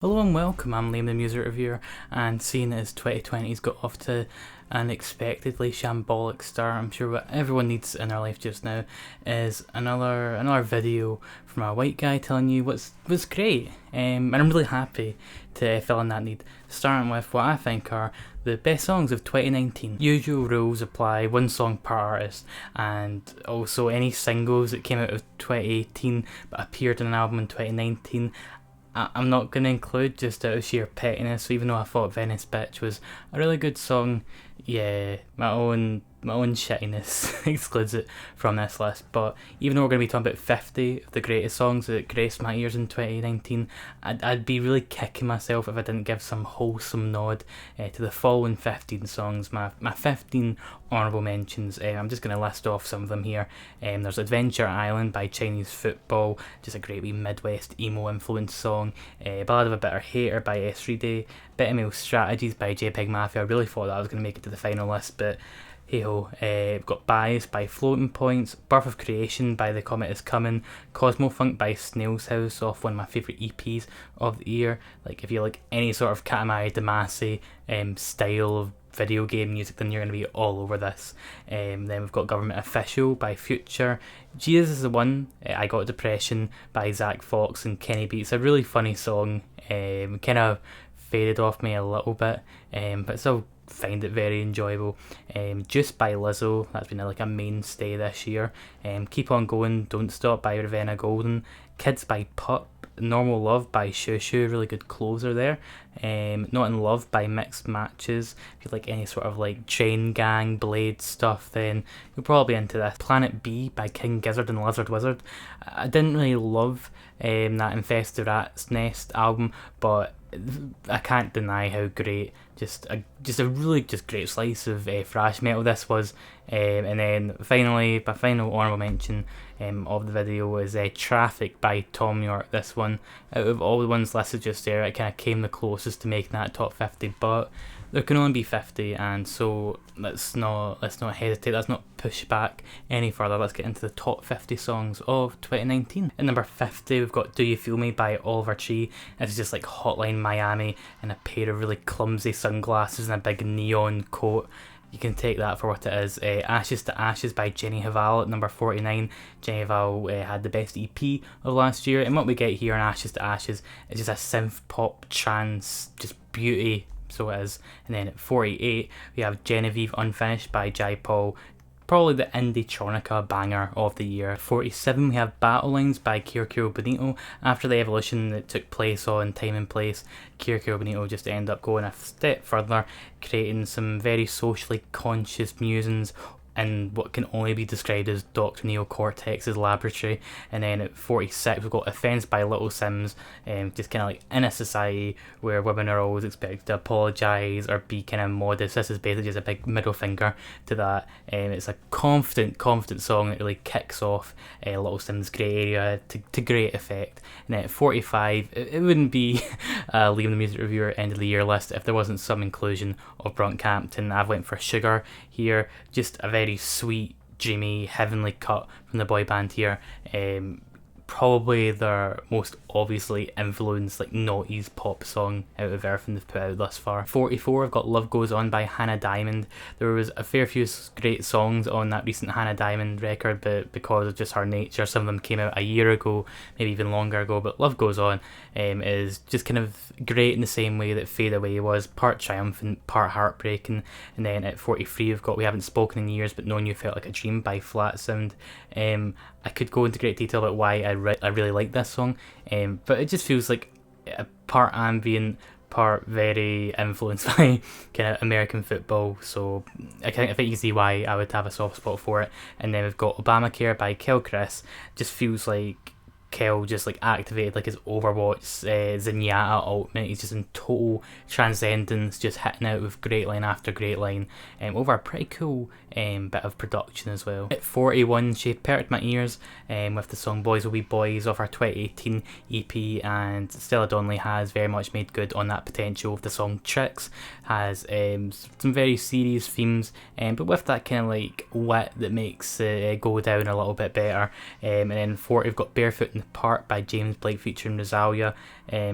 Hello and welcome, I'm Liam the Music Reviewer, and seeing as 2020's got off to an unexpectedly shambolic start, I'm sure what everyone needs in their life just now is another video from a white guy telling you what's great, and I'm really happy to fill in that need, starting with what I think are the best songs of 2019. Usual rules apply, one song per artist, and also any singles that came out of 2018 but appeared in an album in 2019. I'm not going to include just out of sheer pettiness, even though I thought Venice Bitch was a really good song. Yeah, my own shittiness excludes it from this list. But even though we're going to be talking about 50 of the greatest songs that graced my ears in 2019, I'd be really kicking myself if I didn't give some wholesome nod to the following 15 songs, my 15 honourable mentions. I'm just going to list off some of them here. There's Adventure Island by Chinese Football, just a great wee Midwest emo influenced song. Ballad of a Bitter Hater by Reidy. Beta Male Strategies by JPEGMAFIA. I really thought that I was going to make it to the final list, but hey ho. We've got Bias by Floating Points, Birth of Creation by The Comet Is Coming, Cosmo Funk by Snail's House, off one of my favourite EPs of the year. Like, if you like any sort of Katamari Damacy style of video game music, then you're going to be all over this. Then we've got Government Official by Future, Jesus is the One, I Got Depression by Zach Fox and Kenny B. It's a really funny song, kind of faded off me a little bit, but still find it very enjoyable. Juice by Lizzo, that's been like a mainstay this year. Keep On Going, Don't Stop by Ravenna Golden, Kids by Pup, Normal Love by Shushu, really good closer there. Not in Love by Mixed Matches. If you like any sort of like Chain Gang, Blade stuff, then you'll probably be into this. Planet B by King Gizzard and Lizard Wizard. I didn't really love that Infested Rat's Nest album, but I can't deny how great just a really great slice of thrash metal this was. And then finally, my final honourable mention of the video is Traffic by Tom York. This one, out of all the ones listed just there, it kind of came the closest to making that top 50, but there can only be 50, and so let's not hesitate, let's not push back any further. Let's get into the top 50 songs of 2019. At number 50, we've got Do You Feel Me by Oliver Tree. This is just like Hotline Miami in a pair of really clumsy sunglasses and a big neon coat. You can take that for what it is. Ashes to Ashes by Hval at number 49. Hval had the best EP of last year, and what we get here in Ashes to Ashes is just a synth pop trance, just beauty, so it is. And then at 48 we have Genevieve Unfinished by Jai Paul, probably the indie tronica banger of the year. 47 we have Battle Lines by Kero Bonito. After the evolution that took place on Time and Place, Kero Bonito just ended up going a step further, creating some very socially conscious musings in what can only be described as Dr. Neocortex's laboratory. And then at 46 we've got Offence by Little Sims, just kind of like in a society where women are always expected to apologise or be kind of modest. This is basically just a big middle finger to that. It's a confident song that really kicks off Little Sims' grey area to great effect. And then at 45, it wouldn't be Liam the Music Reviewer end of the year list if there wasn't some inclusion of Bruntcampton. I've went for Sugar here, just a very sweet, dreamy, heavenly cut from the boy band here. Probably their most obviously influenced like noughties pop song out of everything they've put out thus far. 44, I've got Love Goes On by Hannah Diamond. There was a fair few great songs on that recent Hannah Diamond record, but because of just her nature, some of them came out a year ago, maybe even longer ago. But Love Goes On is just kind of great in the same way that Fade Away was, part triumphant, part heartbreaking. And then at 43 we've got We Haven't Spoken in Years But Known You Felt Like a Dream by Flat Sound. I could go into great detail about why I really like this song, but it just feels like a part ambient, part very influenced by kind of American football, so I think you can see why I would have a soft spot for it. And then we've got Obamacare by Kel Chris. Just feels like Kel just like activated like his Overwatch Zenyatta ultimate. He's just in total transcendence, just hitting out with great line after great line, over a pretty cool bit of production as well. At 41, she perked my ears with the song Boys Will Be Boys off our 2018 EP, and Stella Donnelly has very much made good on that potential. The song Tricks has some very serious themes, but with that kind of like wit that makes it go down a little bit better. And then 40, we've got Barefoot in the Park by James Blake featuring Rosalia.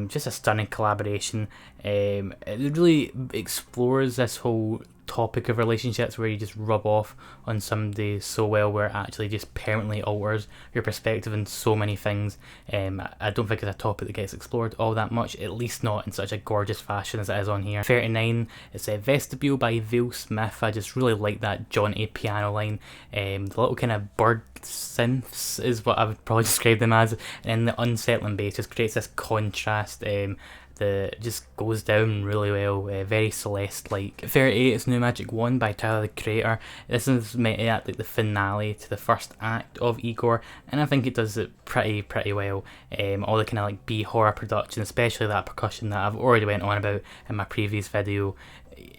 Just a stunning collaboration. It really explores this whole topic of relationships where you just rub off on somebody so well where it actually just permanently alters your perspective on so many things. I don't think it's a topic that gets explored all that much, at least not in such a gorgeous fashion as it is on here. 39, it's a Vestibule by Hval Smith. I just really like that jaunty piano line. The little kind of bird synths is what I would probably describe them as, and then the unsettling bass just creates this contrast that just goes down really well, very Celeste-like. 38 is New Magic 1 by Tyler the Creator. This is meant to act like the finale to the first act of Igor, and I think it does it pretty well. All the kind of like B-horror production, especially that percussion that I've already went on about in my previous video.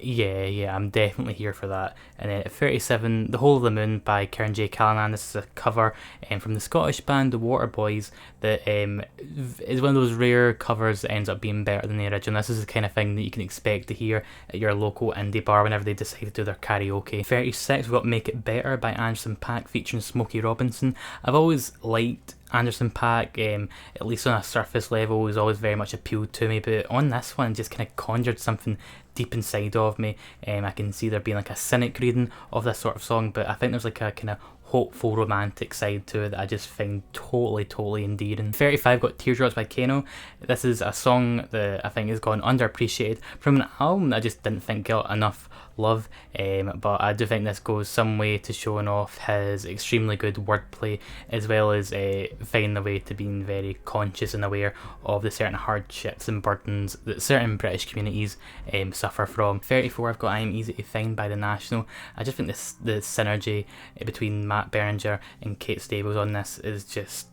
Yeah, I'm definitely here for that. And then at 37, The Whole of the Moon by Kieran J. Callanan. This is a cover from the Scottish band The Waterboys that is one of those rare covers that ends up being better than the original. This is the kind of thing that you can expect to hear at your local indie bar whenever they decide to do their karaoke. 36, we've got Make It Better by Anderson .Paak featuring Smokey Robinson. I've always liked Anderson .Paak, at least on a surface level, has always very much appealed to me, but on this one just kind of conjured something deep inside of me. I can see there being like a cynic reading of this sort of song, but I think there's like a kind of hopeful romantic side to it that I just find totally endearing. 35 got Teardrops by Kero. This is a song that I think has gone underappreciated from an album that I just didn't think got enough love, but I do think this goes some way to showing off his extremely good wordplay, as well as finding the way to being very conscious and aware of the certain hardships and burdens that certain British communities suffer from. 34, I've got I Am Easy to Find by The National. I just think the synergy between Matt Berninger and Kate Stables on this is just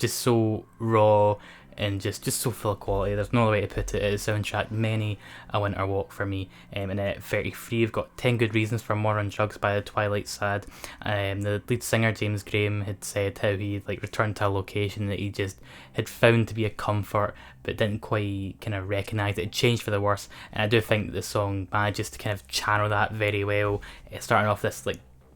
so raw and just so full of quality. There's no other way to put it. It soundtracked many a winter walk for me. And at 33, we've got 10 Good Reasons for More on Drugs by the Twilight Sad. The lead singer James Graham had said how he returned to a location that he just had found to be a comfort but didn't quite kind of recognise it had changed for the worse, and I do think that the song manages to kind of channel that very well, starting off this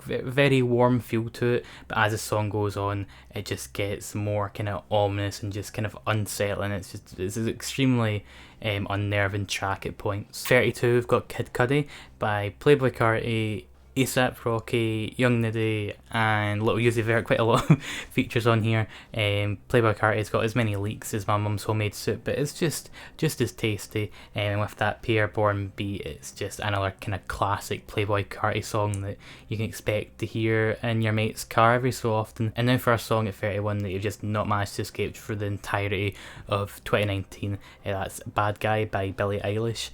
very warm feel to it, but as the song goes on it just gets more kind of ominous and just kind of unsettling. It's an extremely unnerving track at points. 32, we've got Kid Cudi by Playboi Carti, ASAP Rocky, Young Nudie and Lil Uzi Vert. Quite a lot of features on here. Playboi Carti's got as many leaks as My Mum's Homemade Soup, but it's just as tasty, and with that Pierreborn beat, it's just another kind of classic Playboi Carti song that you can expect to hear in your mate's car every so often. And now for a song at 31 that you've just not managed to escape for the entirety of 2019, that's Bad Guy by Billie Eilish.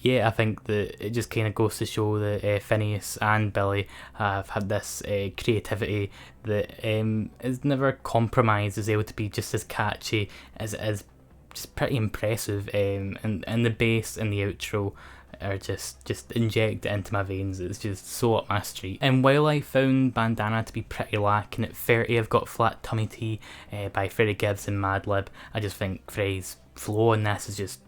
I think that it just kind of goes to show that Phineas and Billie have had this creativity that is never compromised, is able to be just as catchy as it is just pretty impressive, and the bass and the outro are just injected into my veins. It's just so up my street. And while I found Bandana to be pretty lacking, at 30 I've got Flat Tummy Tea by Freddie Gibbs and MADLIB. I just think Freddie's flow in this is just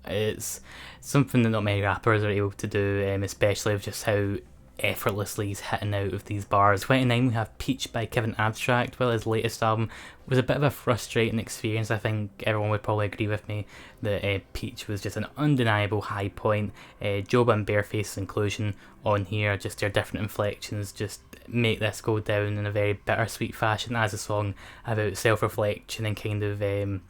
it's something that not many rappers are able to do, especially with just how effortlessly he's hitting out of these bars. 29, we have Peach by Kevin Abstract. Well, his latest album was a bit of a frustrating experience. I think everyone would probably agree with me that Peach was just an undeniable high point. Joba and Bareface's inclusion on here, just their different inflections, just make this go down in a very bittersweet fashion as a song about self-reflection and kind of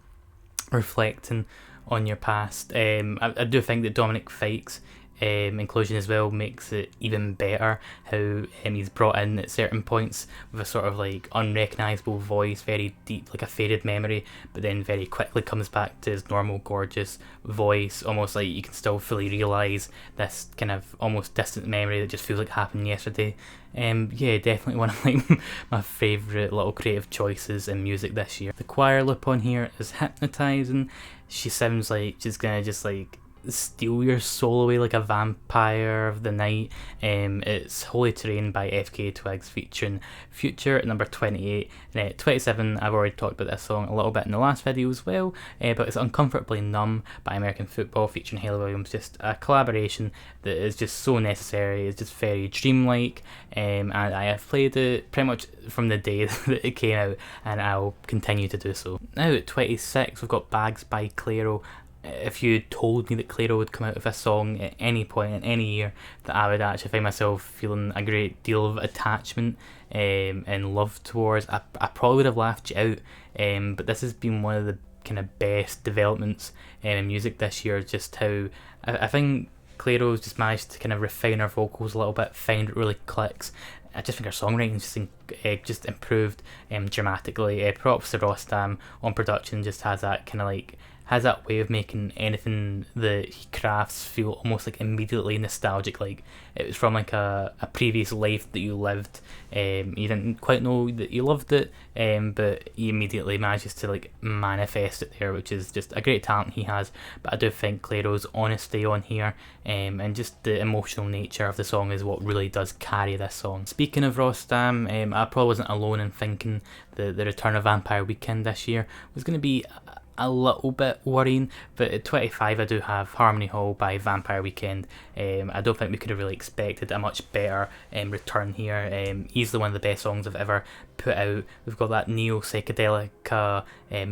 reflecting on your past. I do think that Dominic Fike's inclusion as well makes it even better, how he's brought in at certain points with a sort of unrecognisable voice, very deep, like a faded memory, but then very quickly comes back to his normal gorgeous voice, almost like you can still fully realise this kind of almost distant memory that just feels like it happened yesterday. Definitely one of my favourite little creative choices in music this year. The choir loop on here is hypnotising. She sounds like she's gonna just steal your soul away like a vampire of the night. It's Holy Terrain by FKA Twigs featuring Future at number 28. And at 27, I've already talked about this song a little bit in the last video as well, but it's Uncomfortably Numb by American Football featuring Hayley Williams. Just a collaboration that is just so necessary. It's just very dreamlike, and I have played it pretty much from the day that it came out, and I'll continue to do so. Now at 26, we've got Bags by Clairo. If you told me that Clairo would come out with a song at any point in any year, that I would actually find myself feeling a great deal of attachment and love towards, I probably would have laughed you out. But this has been one of the kind of best developments in music this year. Just how I think Clairo's just managed to kind of refine her vocals a little bit, find it really clicks. I just think her songwriting's just improved dramatically. Props to Rostam on production. Just has that way of making anything that he crafts feel almost like immediately nostalgic, like it was from like a previous life that you lived. You didn't quite know that you loved it, but he immediately manages to like manifest it there, which is just a great talent he has. But I do think Clairo's honesty on here, and just the emotional nature of the song is what really does carry this song. Speaking of Rostam, I probably wasn't alone in thinking the return of Vampire Weekend this year was going to be a little bit worrying, but at 25 I do have Harmony Hall by Vampire Weekend. I don't think we could have really expected a much better return here. Easily one of the best songs I've ever put out. We've got that neo-psychedelic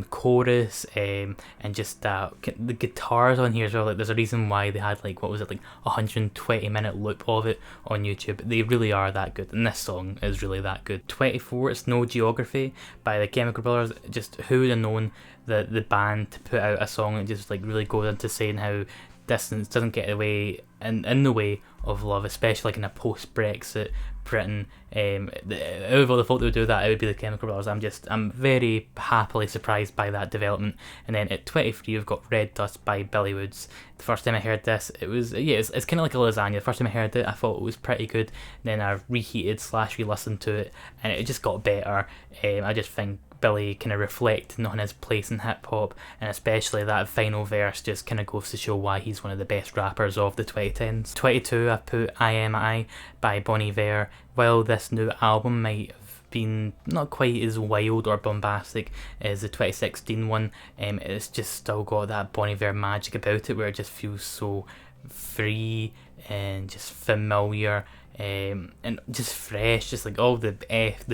chorus, and just the guitars on here as well. Like, there's a reason why they had like 120-minute loop of it on YouTube. They really are that good, and this song is really that good. 24, it's No Geography by the Chemical Brothers. Just who would have known that the band to put out a song that just like really goes into saying how distance doesn't get in the way of love, especially like in a post-Brexit Britain. Out of all the folk that would do that, it would be the Chemical Brothers. I'm very happily surprised by that development. And then at 23, we've got Red Dust by Billy Woods. The first time I heard this, it's kind of like a lasagna. The first time I heard it, I thought it was pretty good. Then I re-listened to it, and it just got better. I just think Billy kind of reflecting on his place in hip hop, and especially that final verse just kind of goes to show why he's one of the best rappers of the 2010s. 22, I put I Am I by Bon Iver. While this new album might have been not quite as wild or bombastic as the 2016 one, it's just still got that Bon Iver magic about it, where it just feels so free and just familiar. And just fresh, just like all the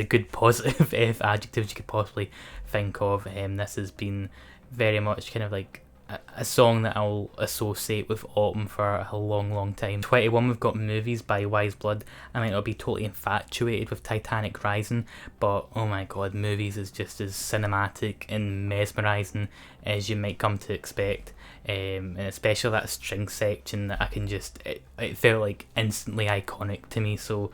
good positive adjectives you could possibly think of. This has been very much kind of like a song that I'll associate with autumn for a long time. 21, we've got Movies by Wise Blood. I might not be totally infatuated with Titanic Rising, but oh my god, Movies is just as cinematic and mesmerising as you might come to expect. And especially that string section that it felt like instantly iconic to me. So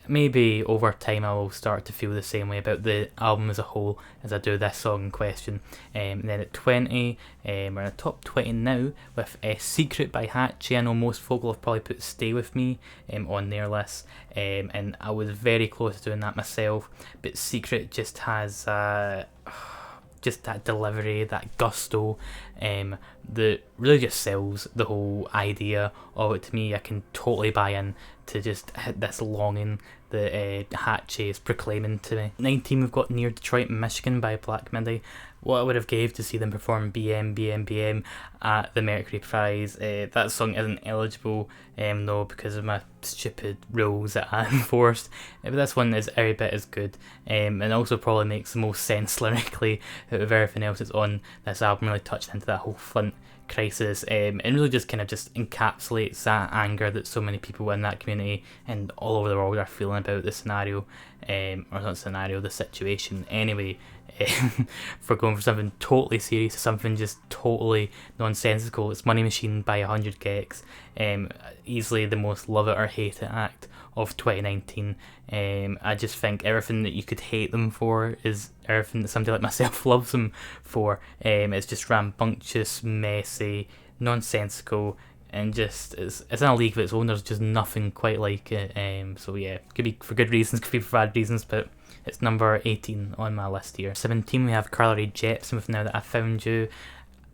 maybe over time I will start to feel the same way about the album as a whole as I do this song in question. And then at 20, we're in the top 20 now with Secret by Hatchie. I know most folk will have probably put Stay With Me on their list, and I was very close to doing that myself, but Secret just has just that delivery, that gusto, that really just sells the whole idea of it to me. I can totally buy in to just hit this longing that Hatchie is proclaiming to me. 19, we've got Near Detroit, Michigan by Black Midi. What I would have gave to see them perform BM at the Mercury Prize. That song isn't eligible though, because of my stupid rules that I enforced, but this one is every bit as good, and also probably makes the most sense lyrically out of everything else that's on this album. Really touched into that whole Flint crisis, and really just encapsulates that anger that so many people in that community and all over the world are feeling about the scenario, or not scenario, the situation anyway. For going for something totally serious to something just totally nonsensical, it's Money Machine by 100 Gex. Easily the most love it or hate it act of 2019. I just think everything that you could hate them for is everything that somebody like myself loves them for. It's just rambunctious, messy, nonsensical, and just it's in a league of its own. There's just nothing quite like it. So yeah, could be for good reasons, could be for bad reasons, but it's number 18 on my list here. 17, we have Carly Rae Jepsen with Now That I Found You.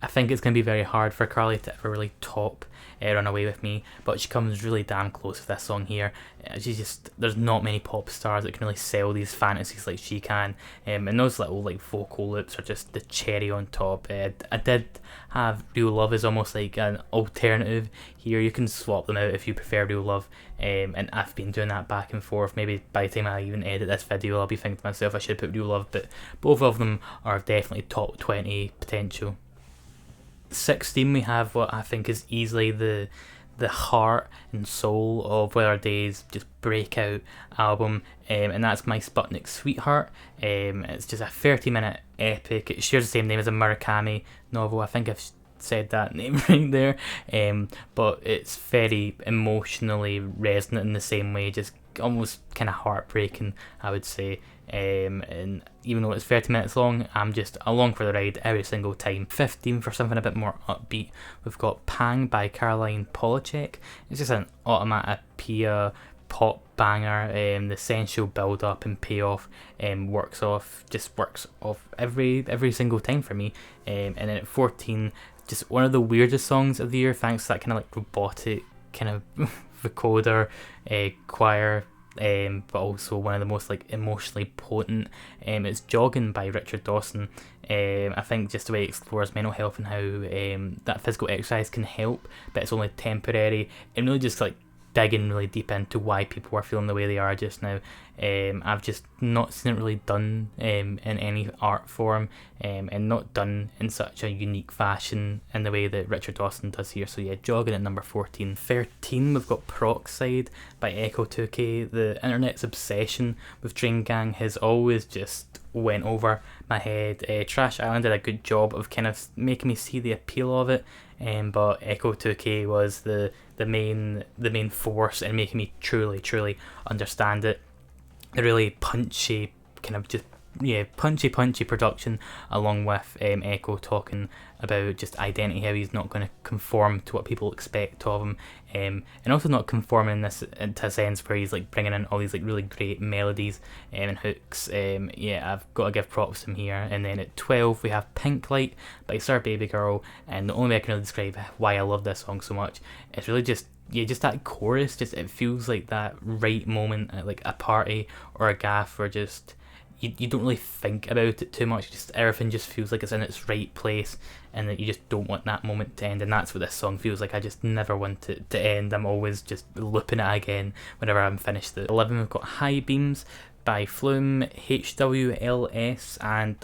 I think it's going to be very hard for Carly to ever really top Run Away With Me, but she comes really damn close with this song here. There's not many pop stars that can really sell these fantasies like she can, and those little like vocal loops are just the cherry on top. I did have Real Love as almost like an alternative here. You can swap them out if you prefer Real Love, and I've been doing that back and forth. Maybe by the time I even edit this video, I'll be thinking to myself I should put Real Love, but both of them are definitely top 20 potential. 16 we have what I think is easily the heart and soul of Weather Day's just breakout album, and that's My Sputnik Sweetheart. It's just a 30-minute epic. It shares the same name as a Murakami novel. I think I've said that name right there, but it's very emotionally resonant in the same way, just almost kind of heartbreaking, I would say. And even though it's 30 minutes long, I'm just along for the ride every single time. 15 for something a bit more upbeat, we've got Pang by Caroline Polachek. It's just an automatopoeia pop banger. The sensual build up and payoff works off every single time for me. And then at 14, just one of the weirdest songs of the year, thanks to that kind of like robotic kind of vocoder choir, but also one of the most like emotionally potent. It's Jogging by Richard Dawson. I think just the way it explores mental health and how that physical exercise can help, but it's only temporary, and really just like digging really deep into why people are feeling the way they are just now. I've just not seen it really done in any art form, and not done in such a unique fashion in the way that Richard Dawson does here. So yeah, Jogging at number 14. 13, we've got Peroxide by Echo 2K. The internet's obsession with Drain Gang has always just went over my head. Trash Island did a good job of kind of making me see the appeal of it, but Echo 2K was the main force in making me truly understand it. The really punchy punchy production, along with Echo talking about just identity, how he's not going to conform to what people expect of him, and also not conforming this into a sense where he's like bringing in all these like really great melodies and hooks. I've got to give props to him here. And then at 12 we have Pink Light by Sir Baby Girl, and the only way I can really describe why I love this song so much, it's really just that chorus. Just it feels like that right moment at like a party or a gaff where just you don't really think about it too much, just everything just feels like it's in its right place, and that you just don't want that moment to end. And that's what this song feels like. I just never want it to end. I'm always just looping it again whenever I'm finished it. 11, we've got High Beams by Flume, HWLS, and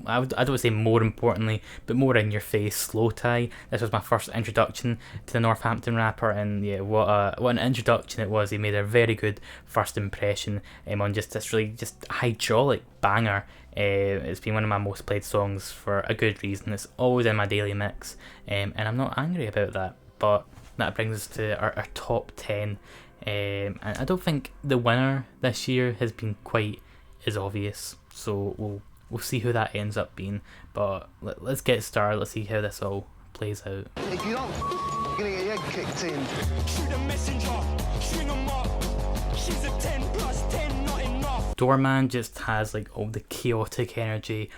I don't say more importantly, but more in your face, Slowthai. This was my first introduction to the Northampton rapper, and yeah, what an introduction it was. He made a very good first impression on just this really just hydraulic banger. It's been one of my most played songs for a good reason. It's always in my daily mix, and I'm not angry about that. But that brings us to our top 10. And I don't think the winner this year has been quite as obvious, so we'll see who that ends up being. But let's get started. Let's see how this all plays out. If you don't, you're gonna get your head kicked in. Shoot a messenger, string 'em up. She's a 10 plus 10, not enough. Doorman just has like all the chaotic energy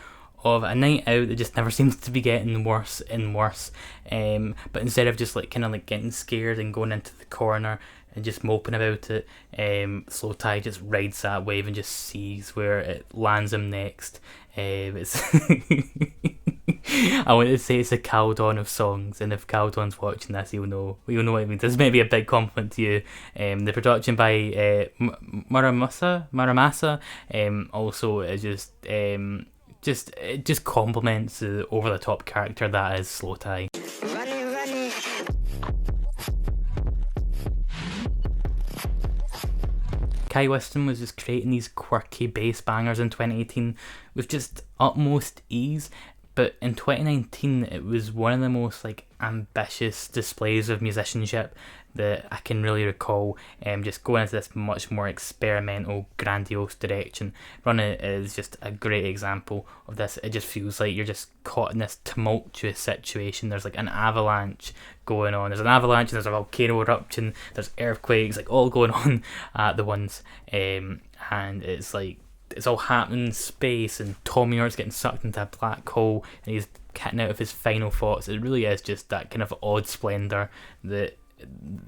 of a night out that just never seems to be getting worse and worse. But instead of just like kind of like getting scared and going into the corner and just moping about it, Slowthai just rides that wave and just sees where it lands him next. It's I want to say it's a Caldon of songs, and if Caldon's watching this, he'll know what I mean. This may be a big compliment to you. The production by Muramasa also is it just complements the over the top character that is Slowthai. Kai Weston was just creating these quirky bass bangers in 2018 with just utmost ease, but in 2019 it was one of the most like ambitious displays of musicianship that I can really recall, just going into this much more experimental, grandiose direction. Run It is just a great example of this. It just feels like you're just caught in this tumultuous situation. There's like an avalanche going on. There's an avalanche and there's a volcano eruption. There's earthquakes, like all going on at the once. And it's like it's all happening in space, and Tommy Ort's getting sucked into a black hole, and he's getting out of his final thoughts. It really is just that kind of odd splendour that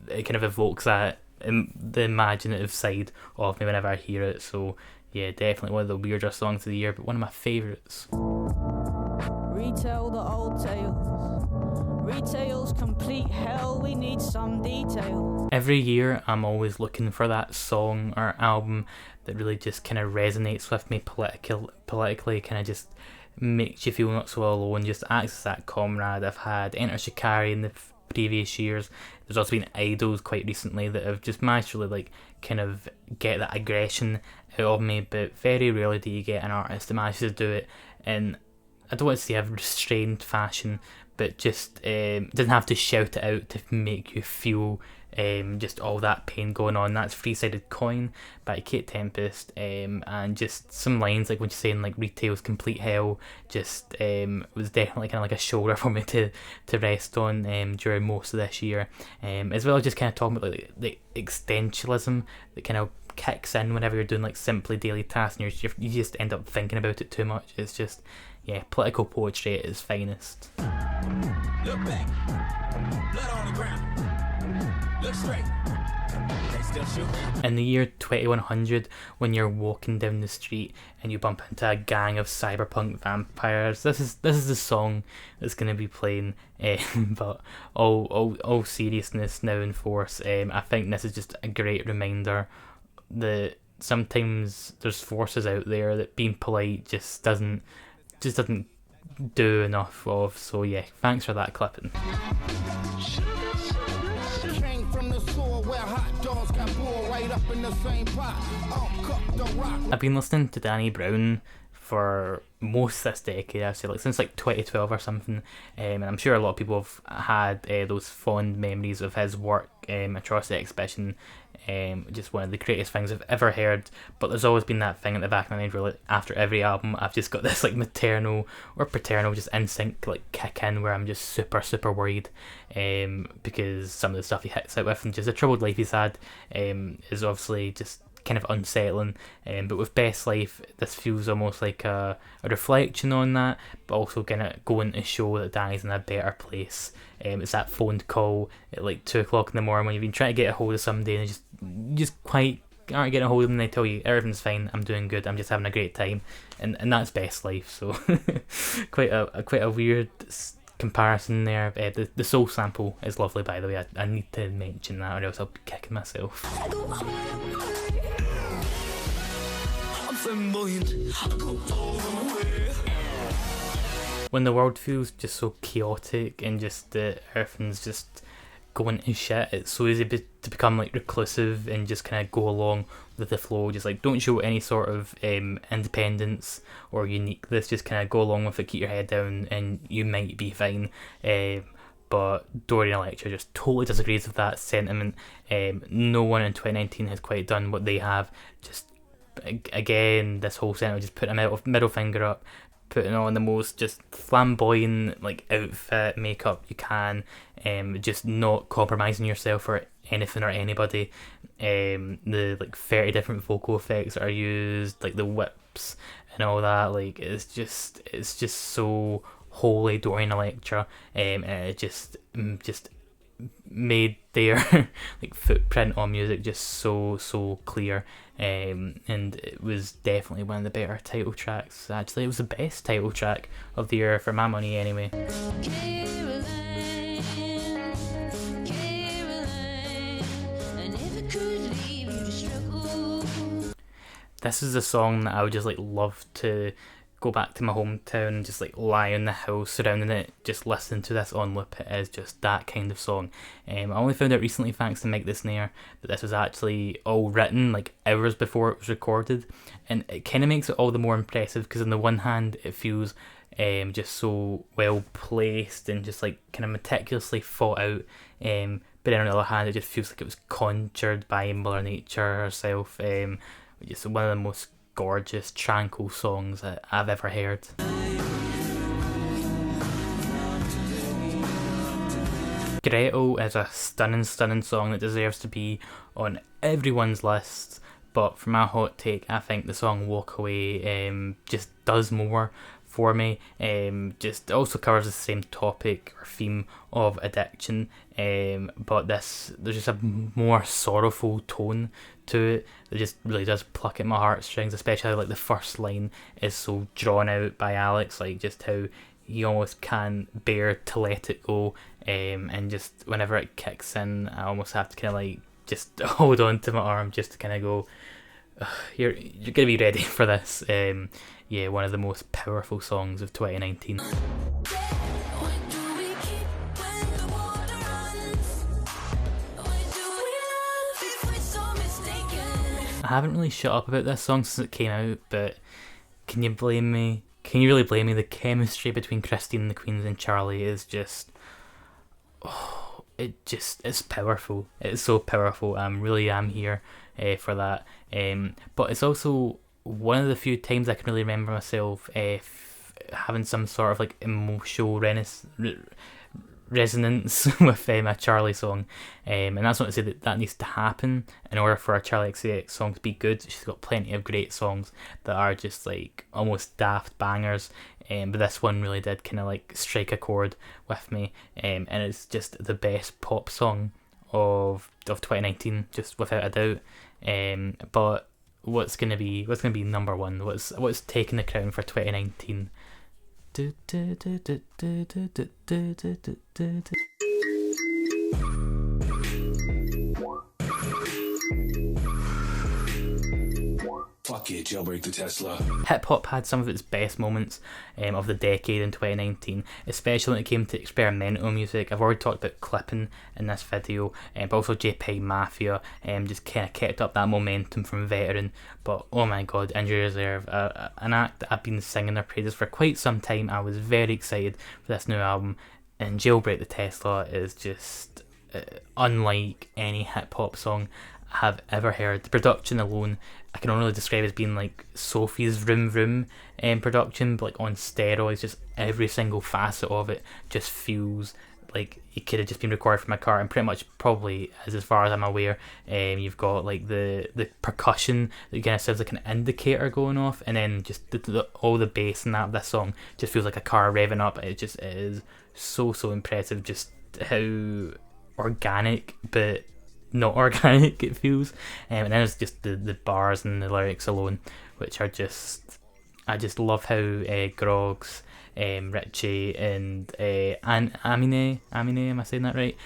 it kind of evokes that the imaginative side of me whenever I hear it. So yeah, definitely one of the weirder songs of the year, but one of my favourites. Retell the old tales. Retail's complete hell, we need some detail. Every year I'm always looking for that song or album that really just kind of resonates with me politically, kind of just makes you feel not so alone, just acts as that comrade. I've had Enter Shikari in the previous years. There's also been idols quite recently that have just managed to like kind of get that aggression out of me, but very rarely do you get an artist that manages to do it in, I don't want to say a restrained fashion, but just doesn't have to shout it out to make you feel just all that pain going on. That's Three-Sided Coin by Kate Tempest, and just some lines like when she's saying like retail's complete hell just was definitely kind of like a shoulder for me to rest on during most of this year, as well as just kind of talking about like the existentialism that kind of kicks in whenever you're doing like simply daily tasks and you just end up thinking about it too much. It's just, yeah, political poetry at its finest. Look back, blood on the ground. Look straight. They still shoot. In the year 2100, when you're walking down the street and you bump into a gang of cyberpunk vampires, this is the song that's going to be playing. But all seriousness now in force, I think this is just a great reminder that sometimes there's forces out there that being polite just doesn't do enough of. So yeah, thanks for that clipping. I've been listening to Danny Brown for most this decade, I'd say, like since like 2012 or something, and I'm sure a lot of people have had those fond memories of his work. Atrocity Exhibition, just one of the greatest things I've ever heard. But there's always been that thing at the back of my mind where like, after every album I've just got this like maternal or paternal just instinct like kick in where I'm just super worried, because some of the stuff he hits out with and just the troubled life he's had is obviously just kind of unsettling, but with Best Life this feels almost like a reflection on that, but also kind of going to show that Danny's in a better place. It's that phone call at like 2 o'clock in the morning when you've been trying to get a hold of somebody and you just quite aren't getting a hold of them, and they tell you everything's fine, I'm doing good, I'm just having a great time, and that's Best Life. So quite a weird comparison there. The soul sample is lovely, by the way. I need to mention that or else I'll be kicking myself. I'm flamboyant. I go all the way. When the world feels just so chaotic and just everything's just going to shit, it's so easy to become like reclusive and just kind of go along with the flow. Just like don't show any sort of independence or uniqueness, just kind of go along with it, keep your head down and you might be fine. But Dorian Electra just totally disagrees with that sentiment. No one in 2019 has quite done what they have. Just again, this whole sentiment, just put a middle finger up, putting on the most just flamboyant like outfit, makeup you can, just not compromising yourself for anything or anybody. The like 30 different vocal effects that are used, like the whips and all that, like it's just so wholly Dorian Electra, and it just made their like footprint on music just so clear, and it was definitely one of the better title tracks. Actually, it was the best title track of the year for my money anyway. This is a song that I would just like love to go back to my hometown and just like lie on the hill surrounding it, just listening to this on loop. It is just that kind of song. I only found out recently, thanks to Mike the Snare, that this was actually all written like hours before it was recorded, and it kind of makes it all the more impressive because on the one hand it feels just so well placed and just like kind of meticulously thought out, but then on the other hand it just feels like it was conjured by Mother Nature herself. Just one of the most gorgeous, tranquil songs that I've ever heard. Gretel is a stunning song that deserves to be on everyone's list, but for my hot take, I think the song Walk Away just does more for me. Just also covers the same topic or theme of addiction, but there's just a more sorrowful tone to it that just really does pluck at my heartstrings, especially like the first line is so drawn out by Alex, like just how he almost can't bear to let it go, and just whenever it kicks in, I almost have to kind of like just hold on to my arm just to kind of go, you're gonna be ready for this. Yeah, one of the most powerful songs of 2019. I haven't really shut up about this song since it came out, but can you blame me? Can you really blame me? The chemistry between Christine and the Queens and Charlie is just, it's powerful. It's so powerful. I really am here for that. But it's also one of the few times I can really remember myself having some sort of like emotional resonance with a Charlie song, and that's not to say that needs to happen in order for a Charlie XCX song to be good. She's got plenty of great songs that are just like almost daft bangers, but this one really did kind of like strike a chord with me, and it's just the best pop song of 2019, just without a doubt. But what's gonna be number one? What's taking the crown for 2019? Fuck it, jailbreak the Tesla. Hip hop had some of its best moments of the decade in 2019, especially when it came to experimental music. I've already talked about Clipping in this video, but also JPEGMAFIA just kind of kept up that momentum from Veteran. But oh my god, Injury Reserve, an act that I've been singing their praises for quite some time. I was very excited for this new album, and Jailbreak the Tesla is just unlike any hip hop song I have ever heard. The production alone, I can only describe as being like Sophie's Vroom Vroom production, but like on steroids. Just every single facet of it just feels like it could have just been recorded from a car, and pretty much probably as far as I'm aware. You've got like the percussion that kind of sounds like an indicator going off, and then just all the bass in that this song just feels like a car revving up. It just is so impressive, just how organic but not organic it feels, and then it's just the bars and the lyrics alone, which are just, I just love how Groggs, Richie and Amine, am I saying that right,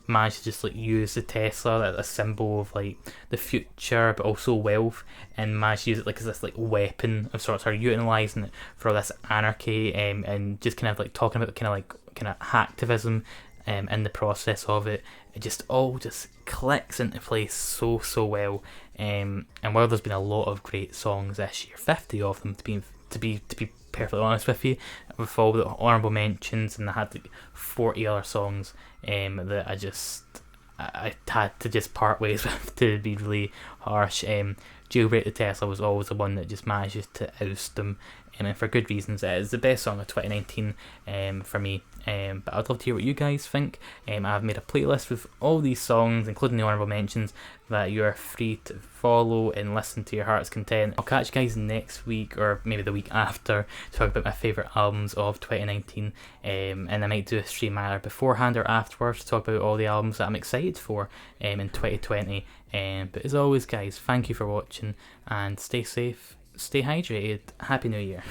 managed to just like use the Tesla as a symbol of like the future but also wealth, and managed to use it like as this like weapon of sorts, or utilising it for all this anarchy, and just kind of like talking about kind of hacktivism in the process of it. It just all just clicks into place so well, and while there's been a lot of great songs this year, 50 of them to be perfectly honest with you, with all the honourable mentions, and I had like 40 other songs that I had to just part ways with, to be really harsh. Jailbreak the Tesla was always the one that just manages to oust them, and for good reasons. It is the best song of 2019 for me, but I'd love to hear what you guys think. I've made a playlist with all these songs, including the honourable mentions, that you are free to follow and listen to your heart's content. I'll catch you guys next week, or maybe the week after, to talk about my favourite albums of 2019, and I might do a stream either beforehand or afterwards to talk about all the albums that I'm excited for in 2020. But as always guys, thank you for watching, and stay safe, stay hydrated, Happy New Year.